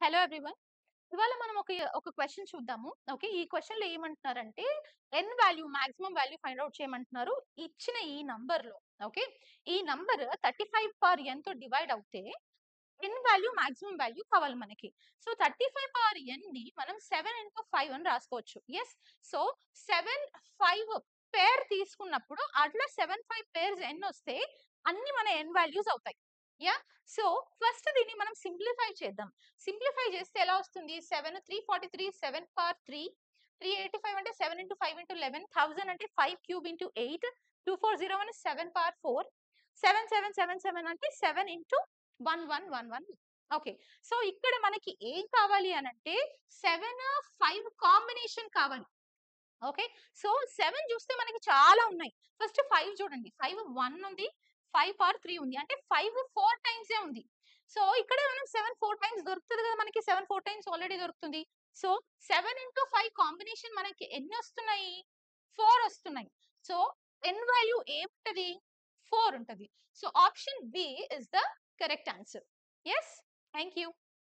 Hello everyone. ఇవాళ మనం ఒక క్వెషన్ చూద్దాము. ఓకే. ఈ క్వెషన్‌లో ఏమంటున్నారంటే, n value maximum value find out చేయమంటున్నారు. ఇచ్చిన ఈ నంబర్‌లో. ఓకే. ఈ నంబర్ 35 పవర్ nతో డివైడ్ అవుతే ఎన్ వాల్యూ మాక్సిమం వాల్యూ కావాలి మనకి. సో, 35 పవర్ nని మనం 7 ఇంటూ 5 అని రాసుకోవచ్చు. యెస్. సో, 7, 5 పేర్ తీసుకున్నప్పుడు అట్లా 7, 5 పేర్స్ ఎన్నొస్తే అన్ని మన ఎన్ వాల్యూస్ అవుతాయి. యాహ్! సో, ఫస్ట్ దీన్ని మనం సింప్లిఫై చేద్దాం. సింప్లిఫై చేస్తే ఎలా వస్తుంది? 7, 343, 7 పవర్ 3, 385 అంటే 7 ఇంటూ 5 ఇంటూ 11, 1000 అంటే 5 క్యూబ్ ఇంటూ 8, 2401 7 పవర్ 4, 7777 అంటే 7 ఇంటూ 1111. ఓకే. సో, ఇక్కడ మనకి ఏం కావాలి అనంటే 7, 5 కాంబినేషన్ కావాలి. ఓకే. సో, 7 చూస్తే మనకి చాలా ఉన్నాయి. ఫస్ట్ 5 చూడండి. 5 1 ఉంది. 5 పవర్ 3 ఉంది. అంటే 5 4 టైమ్సే ఉంది. సో, ఇక్కడ మనం 7 4 టైమ్స్ దొరుకుతది కదా! మనకి 7 4 టైమ్స్ ఆల్రెడీ దొరుకుతుంది. సో, 7 ఇంటూ 5 కాంబినేషన్ మనకి ఎన్నొస్తున్నాయి? 4 వస్తున్నాయి. సో, ఎన్ వాల్యూ ఏముంటది? 4 ఉంటది. So, option B is the correct answer. Yes. Thank you.